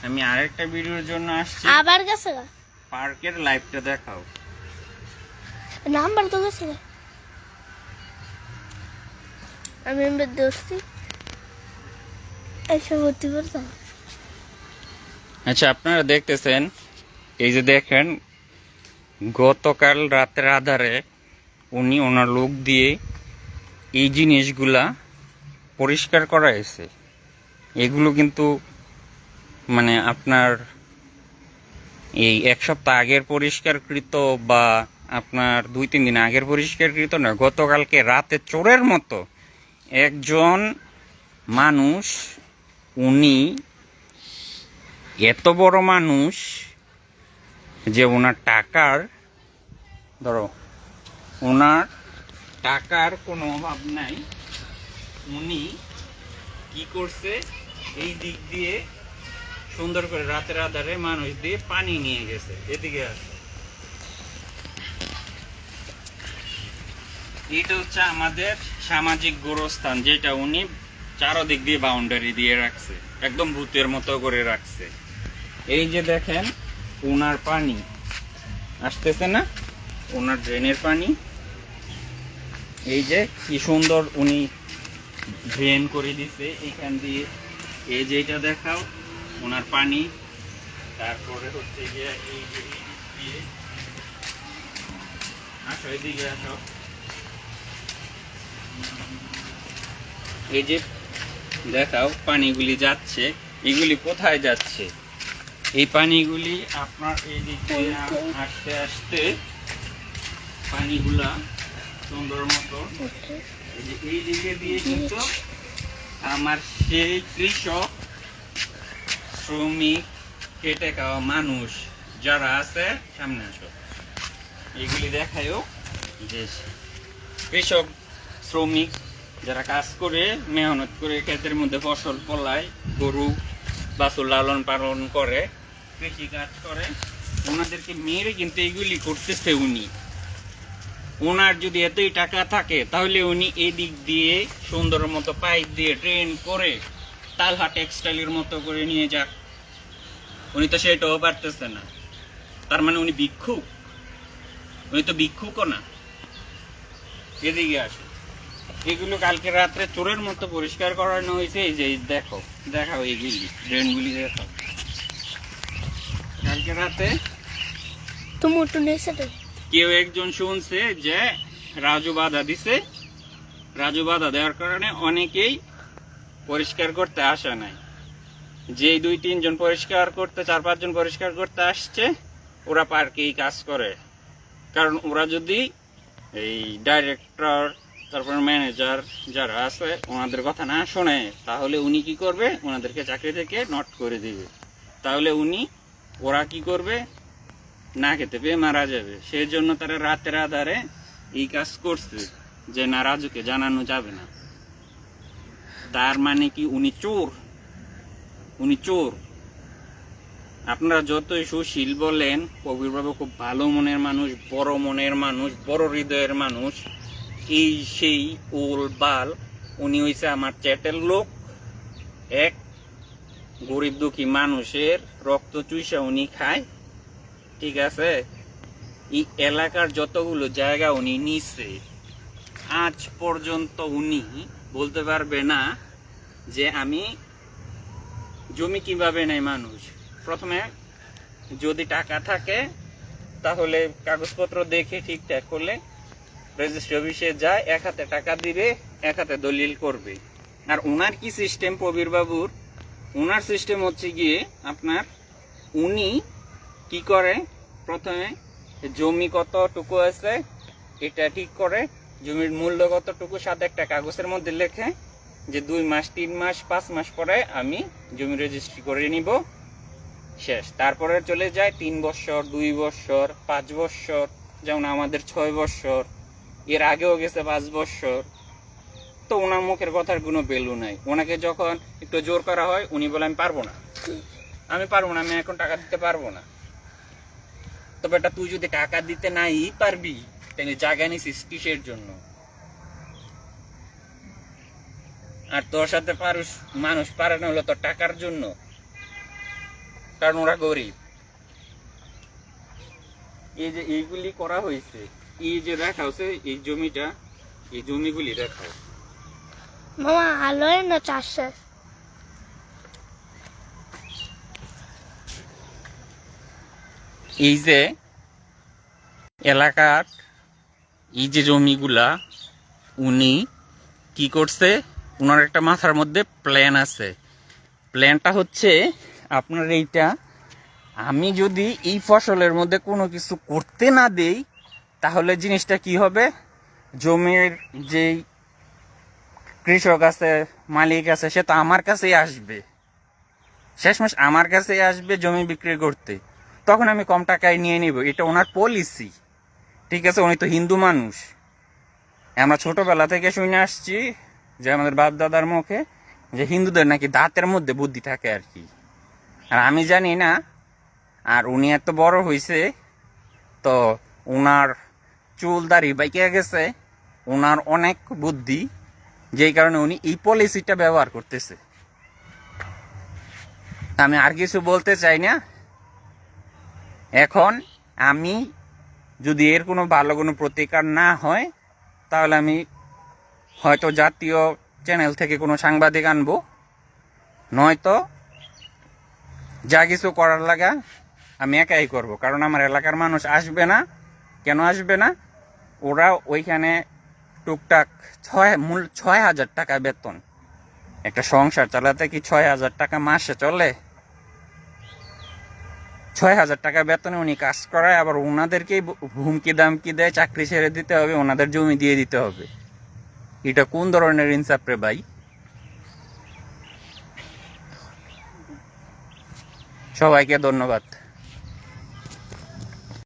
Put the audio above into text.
আমি আরেকটা ভিডিওর জন্য আসছি। আবার গেছে পার্কের লাইভটা দেখাও। নাম্বার তো গেছে আমি এমনি দেখছি এসব হতে পারতাম। আচ্ছা, আপনারা দেখতেছেন, এই যে দেখেন গতকাল রাতের আধারে উনি ওনার লোক দিয়ে এই জিনিসগুলা পরিষ্কার করা হয়েছে। এগুলো কিন্তু মানে আপনার এই এক সপ্তাহ আগের পরিষ্কারকৃত বা আপনার 2-3 দিন আগের পরিষ্কারকৃত না, গতকালকে রাতে চোরের মতো একজন মানুষ, উনি এত বড় মানুষ যে ওনার টাকার কোনো অভাব নাই। উনি কি করছে, এই দিক দিয়ে সুন্দর করে রাতের আধারে মানুষ দিয়ে পানি নিয়ে গেছে। এদিকে আছে, এটা হচ্ছে আমাদের সামাজিক গোরস্থান, যেটা উনি চারদিক দিয়ে বাউন্ডারি দিয়ে রাখছে, একদম ভূতের মতো করে রাখছে। এই যে দেখেন ওনার পানি আসতেছে না, ওনার ড্রেনের পানি, এই যে কি সুন্দর উনি ড্রেন করে দিছে এইখান দিয়ে। এই যে এটা দেখাও ওনার পানি। তারপরে হচ্ছে গিয়ে এই যে দিয়ে আসো, এদিকে আসো, এই যে দেখাও পানিগুলি যাচ্ছে। এগুলি কোথায় যাচ্ছে? এই পানিগুলি আপনার এই দিক দিয়ে আসতে আসতে পানিগুলা সুন্দর মতো এই দিকে দিয়ে কিন্তু আমার সেই কৃষক, শ্রমিক, খেটে খাওয়া মানুষ যারা আছে, সামনে আসো, এগুলি দেখায়ও যে কৃষক শ্রমিক যারা কাজ করে মেহনত করে ক্ষেতের মধ্যে ফসল ফলায়, গরু বাছুর লালন পালন করে, কৃষি কাজ করে, ওনাদেরকে মেরে কিন্তু এগুলি করতেছে উনি। ওনার যদি এতই টাকা থাকে তাহলে উনি এই দিক দিয়ে সুন্দর মতো পাইপ দিয়ে ট্রেন করে তালহা টেক্সটাইলের মতো করে নিয়ে যাক। উনি তো সেটাও পারতেছে না। তার মানে উনি ভিক্ষুক? উনি তো ভিক্ষুকও না। এদিকে আসে, এগুলো কালকে রাত্রে চোরের মতো পরিষ্কার করানো হয়েছে। এই যে দেখাও এইগুলি ড্রেনগুলি দেখাও। কালকে রাতে কেউ একজন শুনছে যে রাজু বাধা দিছে, রাজু বাধা দেওয়ার কারণে অনেকেই পরিষ্কার করতে আসে নাই। যে 2-3 জন পরিষ্কার করতে, 4-5 জন পরিষ্কার করতে আসছে, ওরা পার্কেই কাজ করে। কারণ ওরা যদি এই ডাইরেক্টর, তারপর ম্যানেজার যারা আছে ওনাদের কথা না শোনে, তাহলে উনি কি করবে, ওনাদেরকে চাকরি থেকে নট করে দিবে। তাহলে ওরা কি করবে, না খেতে পেয়ে মারা যাবে। সেই জন্য তারা রাতের আধারে এই কাজ করছে যে না, রাজুকে জানানো যাবে না। তার মানে কি উনি চোর? উনি চোর। আপনারা যতই সুশীল বলেন, কবির বাবু খুব ভালো মনের মানুষ, বড় মনের মানুষ, বড় হৃদয়ের মানুষ, এই সেই ওল বাল, উনি হইছে আমার চ্যাটের লোক। এক গরিব দুঃখী মানুষের রক্ত চুইসা উনি খায়, ঠিক আছে? এই এলাকার যতগুলো জায়গা উনি নিছে, আজ পর্যন্ত উনি বলতে পারবে না যে আমি জমি কিভাবে নেয় মানুষ। প্রথমে যদি টাকা থাকে তাহলে কাগজপত্র দেখে ঠিকঠাক করলে রেজিস্ট্রি অফিসে যায়, এক হাতে টাকা দিবে, এক হাতে দলিল করবে। আর ওনার কি সিস্টেম, প্রবীর বাবুর ওনার সিস্টেম হচ্ছে গিয়ে আপনার, উনি কি করে, প্রথমে জমি কতটুকু আছে এটা ঠিক করে, জমির মূল্য কতটুকু সাথে একটা কাগজের মধ্যে লেখে যে 2 মাস 3 মাস 5 মাস পরে আমি জমি রেজিস্ট্রি করে নিব, শেষ। তারপরে চলে যায় 3 বছর, 2 বছর, 5 বছর, যেমন আমাদের 6 বছর, এর আগেও গেছে 5 বছর। তো ওনার মুখের কথার কোনো ভ্যালু নাই। ওনাকে যখন একটু জোর করা হয় উনি বলে আমি পারবো না, আমি এখন টাকা দিতে পারবো না। তবে এটা তুই যদি টাকা দিতে নাই পারবি, তাহলে জায়গা নিছিস কিসের জন্য? আর তোর সাথে মানুষ পারে না হলো তোর টাকার জন্য। কারণ ওরা গরিব। এই যে এইগুলি করা হয়েছে, এই যে দেখা হচ্ছে এই জমিটা, এই জমিগুলি দেখাও। মামা আলোয় না চাষ শেষ? এই যে এলাকার এই যে জমিগুলা উনি কি করছে, উনার একটা মাথার মধ্যে প্ল্যান আছে। প্ল্যানটা হচ্ছে আপনার এইটা, আমি যদি এই ফসলের মধ্যে কোনো কিছু করতে না দেই তাহলে জিনিসটা কি হবে, জমির যেই কৃষক আছে, মালিক আছে, সে তো আমার কাছেই আসবে, শেষমেশ আমার কাছেই আসবে জমি বিক্রি করতে। তখন আমি কম টাকায় নিয়ে নিব, এটা ওনার পলিসি। ঠিক আছে, উনি তো হিন্দু মানুষ। আমরা ছোটবেলা থেকে শুনে আসছি যে আমাদের বাপ দাদার মুখে যে হিন্দুদের নাকি দাঁতের মধ্যে বুদ্ধি থাকে আর কি। আর আমি জানি না, আর উনি এত বড় হয়েছে তো উনার চুল দাড়ি বাইকে গেছে, উনার অনেক বুদ্ধি, যেই কারণে উনি এই পলিসিটা ব্যবহার করতেছে। আমি আর কিছু বলতে চাই না। এখন আমি যদি এর কোনো ভালো কোনো প্রতিকার না হয় তাহলে আমি হয়তো জাতীয় চ্যানেল থেকে কোনো সাংবাদিক আনবো, নয়তো যা কিছু করার লাগা আমি একাই করব। কারণ আমার এলাকার মানুষ আসবে না। কেন আসবে না? ওরা ওইখানে টুকটাক 6,000 টাকা বেতন, একটা সংসার চালাতে কি 6,000 টাকা মাসে চলে? 6,000 টাকা বেতনে উনি কাজ করায়, আবার ওনাদেরকেই হুমকি দামকি দেয় চাকরি ছেড়ে দিতে হবে, ওনাদের জমি দিয়ে দিতে হবে। এটা কোন ধরনের ইনসাফ রে ভাই? সবাইকে ধন্যবাদ।